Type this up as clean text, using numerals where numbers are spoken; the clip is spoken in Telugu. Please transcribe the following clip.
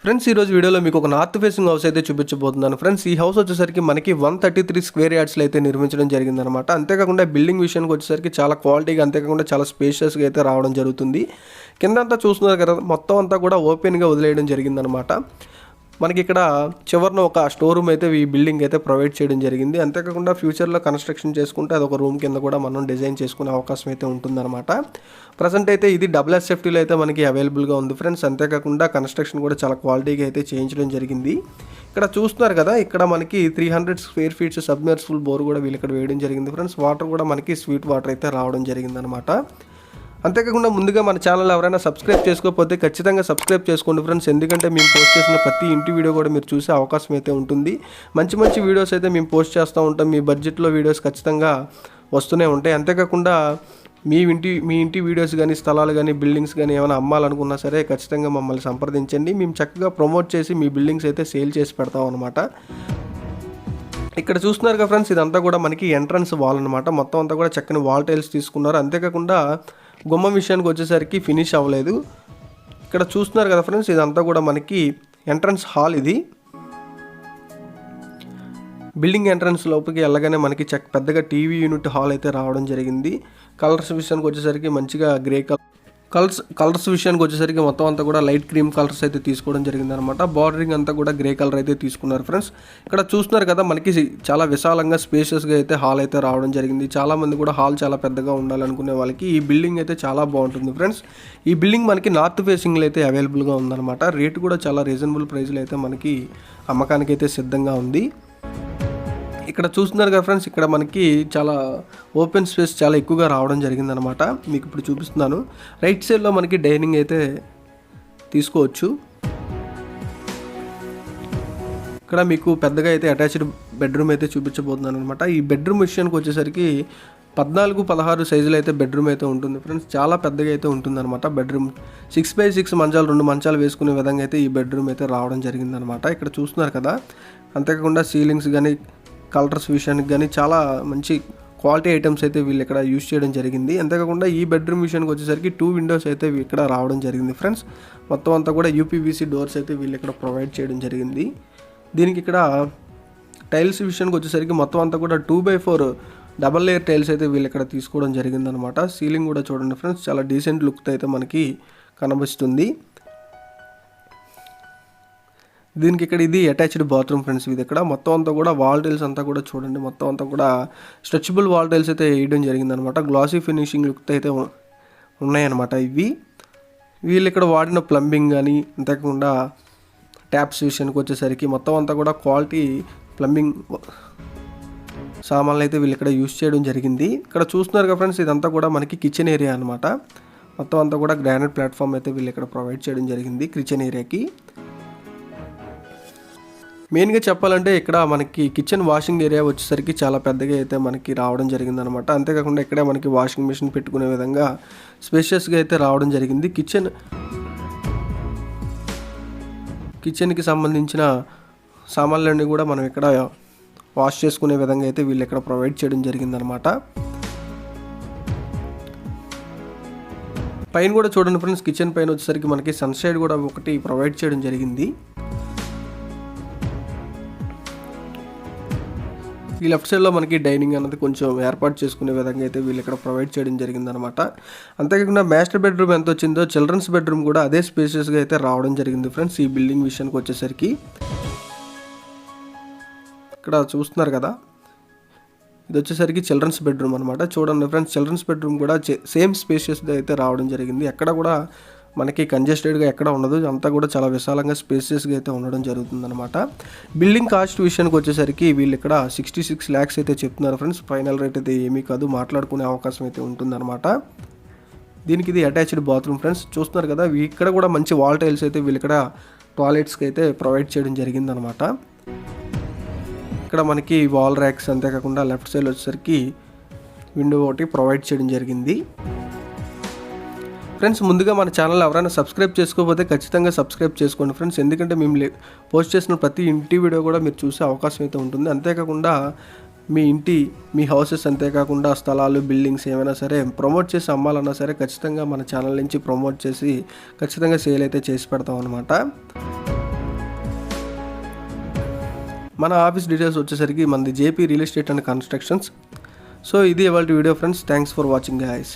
ఫ్రెండ్స్ ఈ రోజు వీడియోలో మీకు ఒక నార్త్ ఫేసింగ్ హౌస్ అయితే చూపించబోతున్నాను. ఫ్రెండ్స్ ఈ హౌస్ వచ్చేసరికి మనకి 133 స్క్వేర్ యార్డ్స్లో అయితే నిర్మించడం జరిగిందనమాట. అంతేకాకుండా బిల్డింగ్ విషయానికి వచ్చేసరికి చాలా క్వాలిటీగా, అంతేకాకుండా చాలా స్పేషియస్గా అయితే రావడం జరుగుతుంది. కిందంతా చూస్తున్నారు కదా, మొత్తం అంతా కూడా ఓపెన్గా వదిలేయడం జరిగిందనమాట. మనకి ఇక్కడ చివరిన ఒక స్టోర్ రూమ్ అయితే ఈ బిల్డింగ్ అయితే ప్రొవైడ్ చేయడం జరిగింది. అంతేకాకుండా ఫ్యూచర్లో కన్స్ట్రక్షన్ చేసుకుంటే అదొక రూమ్ కింద కూడా మనం డిజైన్ చేసుకునే అవకాశం అయితే ఉంటుందన్నమాట. ప్రజెంట్ అయితే ఇది డబుల్ సేఫ్టీలో అయితే మనకి అవైలబుల్గా ఉంది ఫ్రెండ్స్. అంతేకాకుండా కన్స్ట్రక్షన్ కూడా చాలా క్వాలిటీగా అయితే చేయించడం జరిగింది. ఇక్కడ చూస్తున్నారు కదా, ఇక్కడ మనకి 300 స్క్వేర్ ఫీట్స్ సబ్మర్సిబుల్ బోర్ కూడా వీళ్ళు ఇక్కడ వేయడం జరిగింది ఫ్రెండ్స్. వాటర్ కూడా మనకి స్వీట్ వాటర్ అయితే రావడం జరిగిందనమాట. అంతేకాకుండా ముందుగా మన ఛానల్ ఎవరైనా సబ్స్క్రైబ్ చేసుకోకపోతే ఖచ్చితంగా సబ్స్క్రైబ్ చేసుకోండి ఫ్రెండ్స్. ఎందుకంటే మేము పోస్ట్ చేసిన ప్రతి ఇంటి వీడియో కూడా మీరు చూసే అవకాశం అయితే ఉంటుంది. మంచి మంచి వీడియోస్ అయితే మేము పోస్ట్ చేస్తూ ఉంటాం. మీ బడ్జెట్లో వీడియోస్ ఖచ్చితంగా వస్తూనే ఉంటాయి. అంతేకాకుండా మీ ఇంటి వీడియోస్ కానీ, స్థలాలు కానీ, బిల్డింగ్స్ కానీ ఏమైనా అమ్మాలనుకున్నా సరే ఖచ్చితంగా మమ్మల్ని సంప్రదించండి. మేము చక్కగా ప్రమోట్ చేసి మీ బిల్డింగ్స్ అయితే సేల్ చేసి పెడతాం అనమాట. ఇక్కడ చూస్తున్నారు కదా ఫ్రెండ్స్, ఇదంతా కూడా మనకి ఎంట్రన్స్ వాల్ అనమాట. మొత్తం అంతా కూడా చక్కని వాల్ టైల్స్ తీసుకున్నారు. అంతేకాకుండా గుమ్మం విషయానికి వచ్చేసరికి ఫినిష్ అవ్వలేదు. ఇక్కడ చూస్తున్నారు కదా ఫ్రెండ్స్, ఇదంతా కూడా మనకి ఎంట్రన్స్ హాల్. ఇది బిల్డింగ్ ఎంట్రన్స్ లోపలికి వెళ్ళగానే మనకి పెద్దగా టీవీ యూనిట్ హాల్ అయితే రావడం జరిగింది. కలర్స్ విషయానికి వచ్చేసరికి మంచిగా గ్రే కలర్స్ విషయానికి వచ్చేసరికి మొత్తం అంతా కూడా లైట్ క్రీమ్ కలర్స్ అయితే తీసుకోవడం జరిగిందనమాట. బార్డరింగ్ అంతా కూడా గ్రే కలర్ అయితే తీసుకున్నారు ఫ్రెండ్స్. ఇక్కడ చూస్తున్నారు కదా, మనకి చాలా విశాలంగా స్పేషియస్గా అయితే హాల్ అయితే రావడం జరిగింది. చాలామంది కూడా హాల్ చాలా పెద్దగా ఉండాలనుకునే వాళ్ళకి ఈ బిల్డింగ్ అయితే చాలా బాగుంటుంది ఫ్రెండ్స్. ఈ బిల్డింగ్ మనకి నార్త్ ఫేసింగ్లో అయితే అవైలబుల్గా ఉందన్నమాట. రేటు కూడా చాలా రీజనబుల్ ప్రైస్లో అయితే మనకి అమ్మకానికి అయితే సిద్ధంగా ఉంది. ఇక్కడ చూస్తున్నారు కదా ఫ్రెండ్స్, ఇక్కడ మనకి చాలా ఓపెన్ స్పేస్ చాలా ఎక్కువగా రావడం జరిగిందనమాట. మీకు ఇప్పుడు చూపిస్తున్నాను. రైట్ సైడ్లో మనకి డైనింగ్ అయితే తీసుకోవచ్చు. ఇక్కడ మీకు పెద్దగా అయితే అటాచ్డ్ బెడ్రూమ్ అయితే చూపించబోతున్నాను అనమాట. ఈ బెడ్రూమ్ విషయానికి వచ్చేసరికి 14-16 సైజులో అయితే బెడ్రూమ్ అయితే ఉంటుంది ఫ్రెండ్స్. చాలా పెద్దగా అయితే ఉంటుందన్నమాట బెడ్రూమ్. 6x6 మంచాలు, 2 మంచాలు వేసుకునే విధంగా అయితే ఈ బెడ్రూమ్ అయితే రావడం జరిగిందనమాట. ఇక్కడ చూస్తున్నారు కదా. అంతేకాకుండా సీలింగ్స్ కానీ, కలర్స్ విషయానికి కానీ చాలా మంచి క్వాలిటీ ఐటమ్స్ అయితే వీళ్ళు ఇక్కడ యూజ్ చేయడం జరిగింది. అంతేకాకుండా ఈ బెడ్రూమ్ విషయానికి వచ్చేసరికి 2 విండోస్ అయితే ఇక్కడ రావడం జరిగింది ఫ్రెండ్స్. మొత్తం అంతా కూడా యూపీవీసీ డోర్స్ అయితే వీళ్ళు ఇక్కడ ప్రొవైడ్ చేయడం జరిగింది. దీనికి ఇక్కడ టైల్స్ విషయానికి వచ్చేసరికి మొత్తం అంతా కూడా 2x4 డబల్ లేయర్ టైల్స్ అయితే వీళ్ళు ఇక్కడ తీసుకోవడం జరిగిందనమాట. సీలింగ్ కూడా చూడండి ఫ్రెండ్స్, చాలా డీసెంట్ లుక్ అయితే మనకి కనిపిస్తుంది. దీనికి ఇక్కడ ఇది అటాచ్డ్ బాత్రూమ్ ఫ్రెండ్స్. ఇది ఇక్కడ మొత్తం అంతా కూడా వాల్ టైల్స్ అంతా కూడా చూడండి, మొత్తం అంతా కూడా స్ట్రెచబుల్ వాల్ టైల్స్ అయితే వేయడం జరిగిందనమాట. గ్లాసీ ఫినిషింగ్ లుక్ అయితే ఉన్నాయన్నమాట ఇవి. వీళ్ళు ఇక్కడ వాడిన ప్లంబింగ్ కానీ, అంతేకాకుండా ట్యాప్స్ విషయానికి వచ్చేసరికి మొత్తం అంతా కూడా క్వాలిటీ ప్లంబింగ్ సామాన్లు అయితే వీళ్ళు ఇక్కడ యూజ్ చేయడం జరిగింది. ఇక్కడ చూస్తున్నారు కదా ఫ్రెండ్స్, ఇదంతా కూడా మనకి కిచెన్ ఏరియా అనమాట. మొత్తం అంతా కూడా గ్రానైట్ ప్లాట్ఫామ్ అయితే వీళ్ళు ఇక్కడ ప్రొవైడ్ చేయడం జరిగింది కిచెన్ ఏరియాకి. మెయిన్గా చెప్పాలంటే ఇక్కడ మనకి కిచెన్ వాషింగ్ ఏరియా వచ్చేసరికి చాలా పెద్దగా అయితే మనకి రావడం జరిగిందనమాట. అంతేకాకుండా ఇక్కడే మనకి వాషింగ్ మిషన్ పెట్టుకునే విధంగా స్పేషియస్గా అయితే రావడం జరిగింది. కిచెన్కి సంబంధించిన సామాన్లన్నీ కూడా మనం ఇక్కడ వాష్ చేసుకునే విధంగా అయితే వీళ్ళు ఇక్కడ ప్రొవైడ్ చేయడం జరిగిందనమాట. పైన కూడా చూడండి ఫ్రెండ్స్, కిచెన్ పైన వచ్చేసరికి మనకి సన్షైడ్ కూడా ఒకటి ప్రొవైడ్ చేయడం జరిగింది. ఈ లెఫ్ట్ సైడ్లో మనకి డైనింగ్ అన్నది కొంచెం ఏర్పాటు చేసుకునే విధంగా అయితే వీళ్ళు ఇక్కడ ప్రొవైడ్ చేయడం జరిగిందనమాట. అంతేకాకుండా మాస్టర్ బెడ్రూమ్ ఎంత వచ్చిందో చిల్డ్రన్స్ బెడ్రూమ్ కూడా అదే స్పేషియస్గా అయితే రావడం జరిగింది ఫ్రెండ్స్. ఈ బిల్డింగ్ విషయానికి వచ్చేసరికి ఇక్కడ చూస్తున్నారు కదా, ఇది వచ్చేసరికి చిల్డ్రన్స్ బెడ్రూమ్ అనమాట. చూడండి ఫ్రెండ్స్, చిల్డ్రన్స్ బెడ్రూమ్ కూడా సేమ్ స్పేషియస్గా అయితే రావడం జరిగింది. ఎక్కడ కూడా మనకి కంజెస్టెడ్గా ఎక్కడ ఉండదు, అంతా కూడా చాలా విశాలంగా స్పేసెస్గా అయితే ఉండడం జరుగుతుందన్నమాట. బిల్డింగ్ కాస్ట్ విషయానికి వచ్చేసరికి వీళ్ళు ఇక్కడ 66 lakhs అయితే చెప్తున్నారు ఫ్రెండ్స్. ఫైనల్ రేట్ అయితే ఏమీ కాదు, మాట్లాడుకునే అవకాశం అయితే ఉంటుందన్నమాట. దీనికి ఇది అటాచ్డ్ బాత్రూమ్ ఫ్రెండ్స్. చూస్తున్నారు కదా, ఇక్కడ కూడా మంచి వాల్ టైల్స్ అయితే వీళ్ళు ఇక్కడ టాయిలెట్స్కి అయితే ప్రొవైడ్ చేయడం జరిగిందనమాట. ఇక్కడ మనకి వాల్ ర్యాక్స్, అంతేకాకుండా లెఫ్ట్ సైడ్ వచ్చేసరికి విండో ఒకటి ప్రొవైడ్ చేయడం జరిగింది ఫ్రెండ్స్. ముందుగా మన ఛానల్ ఎవరైనా సబ్స్క్రైబ్ చేసుకోకపోతే ఖచ్చితంగా సబ్స్క్రైబ్ చేసుకోండి ఫ్రెండ్స్. ఎందుకంటే మేము పోస్ట్ చేసిన ప్రతి ఇంటి వీడియో కూడా మీరు చూసే అవకాశం అయితే ఉంటుంది. అంతేకాకుండా మీ హౌసెస్, అంతేకాకుండా స్థలాలు, బిల్డింగ్స్ ఏమైనా సరే ప్రమోట్ చేసి అమ్మాలన్నా సరే ఖచ్చితంగా మన ఛానల్ నుంచి ప్రమోట్ చేసి ఖచ్చితంగా సేల్ అయితే చేసి పెడతాం అనమాట. మన ఆఫీస్ డీటెయిల్స్ వచ్చేసరికి మనది JP real estate and constructions. So ఇది ఇవాళ video friends. Thanks for watching guys.